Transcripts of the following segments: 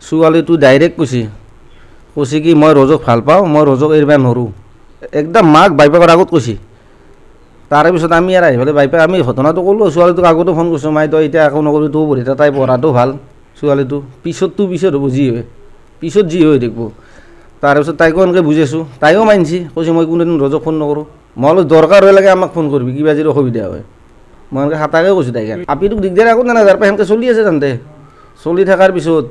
ছোৱালীটো ডাইৰেক্ট কৈছে কি মই ৰজক ভাল পাওঁ, মই ৰজক এৰিব নোৱাৰোঁ, একদম মাক বাইপাকৰ আগত কৈছে। তাৰে পিছত আমি আৰু আহি পেলাই বাইপাক আমি ঘটনাটো ক'লোঁ, ছোৱালীটোক আগতো ফোন কৰিছোঁ, মাই তই এতিয়া একো নকৰিবি, তোৰ পঢ়ি তাই পঢ়াটো ভাল ছোৱালীটো, পিছত হ'ব যি হয়, পিছত যি হৈ থাকিব। তাৰপিছত তাইকো এনেকৈ বুজাইছোঁ, তাইও মানিছে, কৈছে মই কোনোদিন ৰজক ফোন নকৰোঁ। মই অলপ দৰকাৰ হৈ লাগে আমাক ফোন কৰিবি কিবা যদি অসুবিধা হয়, মই এনেকৈ হাতাকে কৈছোঁ তাইক। আপিটোক দিগদাৰ একো নাই, তাৰ পৰা সেনেকৈ চলি আছে তাহাঁতে, চলি থকাৰ পিছত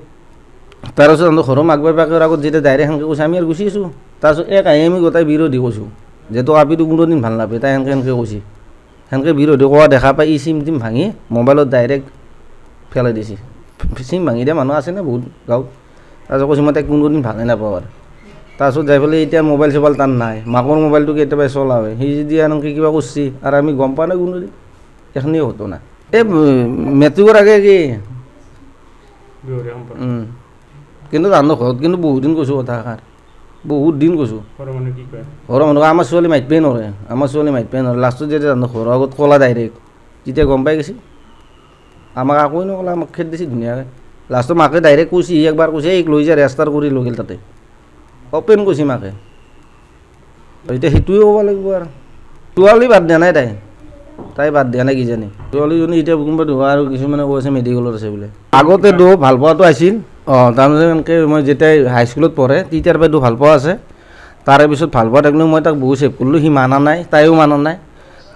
তাৰপিছত তাহাঁতৰ ঘৰৰ মাক বাপেকৰ আগত যেতিয়া ডাইৰেক্ট সেনেকৈ কৈছে, আমি আৰু গুচি আছোঁ। তাৰপিছত আহি আমি গোটেই বিৰোধী কৈছোঁ, যিহেতু আপিটো কোনোদিন ভাল নাপায়, তাই সেনেকৈ কৈছে, সেনেকৈ বিৰোধী কোৱা দেখা পাই ই চিম টিম ভাঙি মোবাইলত ডাইৰেক্ট পেলাই দিছে। চিম ভাঙি দিয়া মানুহ আছেনে বহুত গাঁৱত। তাৰপিছত কৈছে মই তাইক কোনোদিন ভালেই নাপাওঁ আৰু। তাৰপিছত যাই পেলাই এতিয়া মোবাইল চোবাইল তাৰ নাই, মাকৰ মোবাইলটো কেতিয়াবা চলা হয়, সি যদি এনেকৈ কিবা কৰিছে আৰু আমি গম পোৱা নাই কোনোদিন, এইখিনিয়ে ঘটনা। এই মেট্ৰিকৰ আগে কি কিন্তু তাহাঁতৰ ঘৰত কিন্তু বহুত দিন কৈছোঁ কথাষাৰ, বহুত দিন কৈছোঁ। ঘৰৰ মানুহ আমাৰ ছোৱালী মাতিবই নোৱাৰে, লাষ্টত যেতিয়া তাহাঁতৰ ঘৰৰ আগত ক'লা ডাইৰেক্ট, তেতিয়া গম পাই গৈছে। আমাক একোৱে নক'লে, আমাক খেদ দিছে ধুনীয়াকৈ। লাষ্টত মাকে ডাইৰেক্ট কৈছে, সি একবাৰ কৈছে এইক লৈ যা ৰেজিষ্টাৰ কৰি লৈ গ'ল তাতে, অ'পেন কৈছে মাকে। এতিয়া সেইটোৱে ক'ব লাগিব আৰু। ছোৱালী বাদ দিয়া নাই, তাই বাদ দিয়া নাই কিজানি। ছোৱালীজনী এতিয়া কোনোবা আৰু কিছুমানে কৈ আছে মেডিকেলত আছে বোলে। আগতেতো ভাল পোৱাটো আছিল, তাৰমানে এনেকৈ মই যেতিয়া হাইস্কুলত পঢ়ে তেতিয়াৰ পৰাতো ভাল পোৱা আছে। তাৰে পিছত ভাল পোৱা থাকিলেও মই তাক বহুত চেভ কৰিলোঁ, সি মানা নাই, তাইও মানা নাই।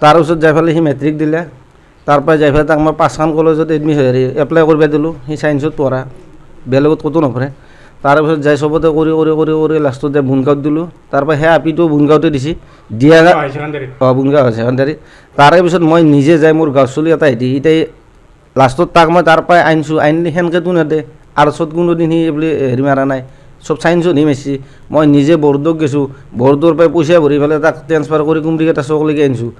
তাৰপিছত যাই পেলাই সি মেট্ৰিক দিলে, তাৰপৰা যাই পেলাই তাক মই 5খন কলেজত এপ্লাই কৰিব দিলোঁ, সি ছায়েন্সত পঢ়া, বেলেগত ক'তো নপঢ়ে। তাৰপিছত যাই চবতে কৰি লাষ্টত যাই বুনগাঁৱত দিলোঁ, তাৰপৰা সেই আপিটো বুনগাঁৱতে দিছে, দিয়া বুনগাঁও হায়াৰ ছেকেণ্ডাৰী। তাৰে পিছত মই নিজে যাই মোৰ গাঁৱৰ চলি এটা আহিছে, এতিয়া লাষ্টত তাক মই তাৰ পৰাই আনিছোঁ, আনিলে সেনেকৈতো নেদে, আৰ্টছত কোনোদিন সি বুলি হেৰি মাৰা নাই, চব ছায়েন্সত হি মাৰিছে। মই নিজে বৰ্ডত গৈছোঁ, বৰ্ডৰ পৰাই পইচা ভৰি পেলাই তাক ট্ৰেন্সফাৰ কৰি কুমৰিঘাটা চকলৈকে আনিছোঁ।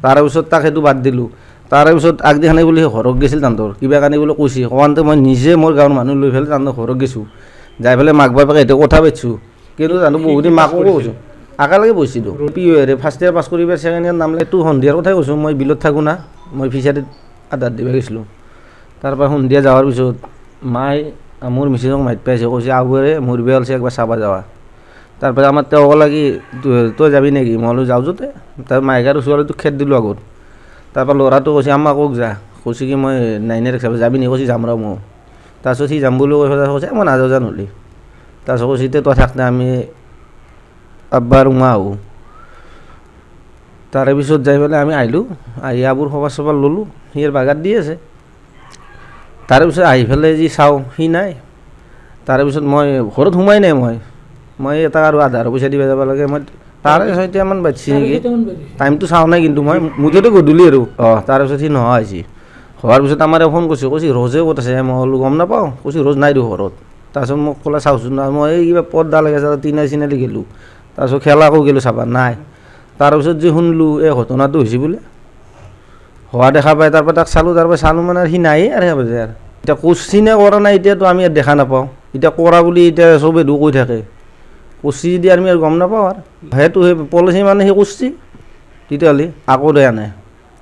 তাৰপিছত তাক সেইটো বাদ দিলোঁ। তাৰপিছত আগদিনাখনে বুলি ঘৰত গৈছিল তাহাঁতৰ, কিবা কাৰণে বোলে কৈছে, কওঁতে মই নিজে মোৰ গাঁৱৰ মানুহ লৈ পেলাই তাহাঁতৰ ঘৰত গৈছোঁ, যাই পেলাই মাক বাপেকে সেইটো কথা পাতিছোঁ। কিন্তু তাহাঁতৰ বহুদিন মাকো কৈছোঁ, একেলগে বহিছিলোঁ। ফাৰ্ষ্ট ইয়াৰ পাছ কৰি ছেকেণ্ড ইয়াৰ নাম এইটো সন্ধিয়াৰ কথাই কৈছোঁ, মই বিলত থাকোঁ না, মই ফিচাৰীত আধাৰ দিব গৈছিলোঁ। তাৰপৰা সন্ধিয়া যোৱাৰ পিছত মায়ে মোৰ মিছেছক মাতি পাইছে, কৈছে আগুৱাই মোৰ বিয়া হৈছে একবাৰ চাব যাৱা। তাৰপৰা আমাৰ তেওঁ ক'লে কি তই যাবি নেকি, মই বোলো যাওঁ যদি। তাৰ মাইক আৰু ছোৱালীটোক খেদ দিলোঁ আগত। তাৰপৰা ল'ৰাটো কৈছে আম্মা কওক যা, কৈছে কি মই 9 চাব যাবি নেকি, কৈছে যাম ৰ মই। তাৰপিছত সি যাম বুলি কৈ পেলাই কৈছে মই নাযাওঁ যা নহ'লে। তাৰপিছত কৈছে এতিয়া তই থাক না, আমি আব্বা আৰু মই আহোঁ। তাৰে পিছত যাই পেলাই আমি আহিলোঁ, আহি আবুৰ খবৰ চবৰ ল'লোঁ, সি বাগাত দি আছে। তাৰেপিছত আহি পেলাই যি চাওঁ সি নাই। তাৰেপিছত মই ঘৰত সোমাই নাই, মই এটা আৰু আধাৰ পইচা দিব যাব লাগে, মই 6:30মান বাজিছে নেকি, টাইমটো চাওঁ নাই কিন্তু মই মুঠতে গধূলি আৰু। তাৰপিছত সি নোহোৱা হৈছে, হোৱাৰ পিছত আমাৰে ফোন কৰিছে, কৈছে ৰজে ক'ত আছে, মই বোলো গম নাপাওঁ, কৈছে ৰজ নাই দিয়ক ঘৰত। তাৰপিছত মোক ক'লে চাওঁচোন, মই এই কিবা পৰ্দা লাগে তিনিআলি গ'লোঁ, তাৰপিছত খেলাকো গ'লোঁ চাবা নাই। তাৰপিছত যে শুনিলোঁ এই ঘটনাটো হৈছে বোলে, হোৱা দেখা পাই তাৰপৰা তাক চালোঁ মানে সি নায়েই আৰু সেই বাজে আৰু। এতিয়া কৰিছে নে কৰা নাই এতিয়াতো আমি ইয়াত দেখা নাপাওঁ, এতিয়া কৰা বুলি এতিয়া চবেই কৈ থাকে, কৰিছে যদি আমি আৰু গম নাপাওঁ আৰু। সেইটো সেই পলিচি মানে সি কৰিছে তেতিয়াহ'লে, আকৌ দিয়া নাই,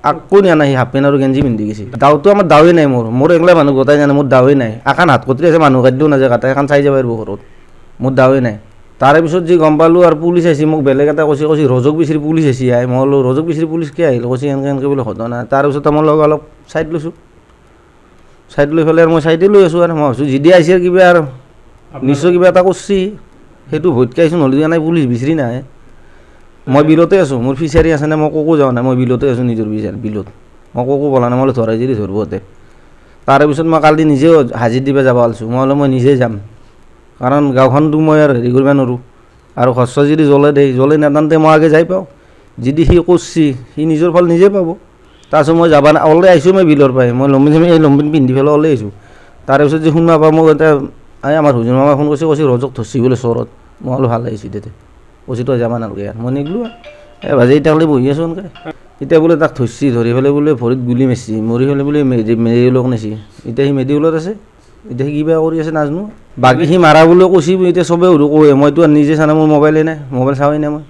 আকৌ দিয়া নাই, সি হাফ পেণ্ট আৰু গেঞ্জি পিন্ধি গৈছে। দাওটো আমাৰ দাৱেই নাই, মোৰ এগলা মানুহ গোটাই জানে মোৰ দাৱেই নাই, এখন হাত কটৰি আছে মানুহ খাদ্যও নাযায় কাটা, এখন চাই যাব পাৰিব ঘৰত, মোৰ দাৱেই নাই। তাৰে পিছত যি গম পালোঁ আৰু পুলিচ আহিছে, মোক বেলেগ এটা কৈছে ৰজক বিচাৰি পুলিচ আহিছে। মই বোলো ৰজক বিচাৰি পুলিচ কিয় আহিল, কৈছে এনেকৈ বোলে ঘটনা। তাৰপিছত মই লগ অলপ চাইড লৈছোঁ, চাইড লৈ পেলাই আৰু মই চাইডে লৈ আছোঁ আৰু মই ভাবিছোঁ যদি আহিছে কিবা আৰু নিশ্চয় কিবা এটা কৰিছে, সেইটো ভটকে আহিছোঁ, নহ'লে নাই পুলিচ বিচাৰি নাহে। মই বিলতে আছোঁ, মোৰ ফিচাৰী আছে নে, মই ক'কো যোৱা নাই, মই বিলতে আছোঁ নিজৰ বিলত, মই ক'কো বলা নাই, মই ধৰাই যদি ধৰিব ইয়াতে। তাৰে পিছত মই কালি নিজেও হাজিৰ দিব যাব ওলাইছোঁ, মই বোলো মই নিজে যাম, কাৰণ গাঁওখনটো মই আৰু হেৰি কৰিব নোৱাৰোঁ, আৰু খৰচ যদি জ্বলে নাটানতে মই আগে যাই পাওঁ, যদি সি কৰিছে সি নিজৰ ফল নিজে পাব। তাৰপিছত মই যাব ওলাই আহিছোঁ, মই বিলৰ পৰাই মই লম্বিন পিন্ধি পেলাই ওলাই আহিছোঁ। তাৰপিছত যে শুনবা পাওঁ মোক এতিয়া আমাৰ হুজুৰ মামাই ফোন কৰিছে ৰজক ধৰছি বোলে চৰত, মই বোলো ভাল আহিছোঁ তেতিয়া, কৈছে তই যাব নালাগে আৰু, মই নিগলোঁ আৰু ভাজি এতিয়ালৈ বহি আছোঁ এনেকৈ। এতিয়া বোলে তাক ধৰছি, ধৰি পেলাই বোলে ভৰিত গুলি মাৰিছে, মৰি পেলাই বোলে মেডিকেলত নিছে, এতিয়া সি মেডিকেলত আছে, এতিয়া সি কিবা কৰি আছে নাজানো। বাকী সি মাৰা বুলিও কৈছে, এতিয়া চবেই কয়, মইতো নিজে চানা মোৰ মোবাইলেই নাই, মোবাইল চাওঁৱেই নাই মই।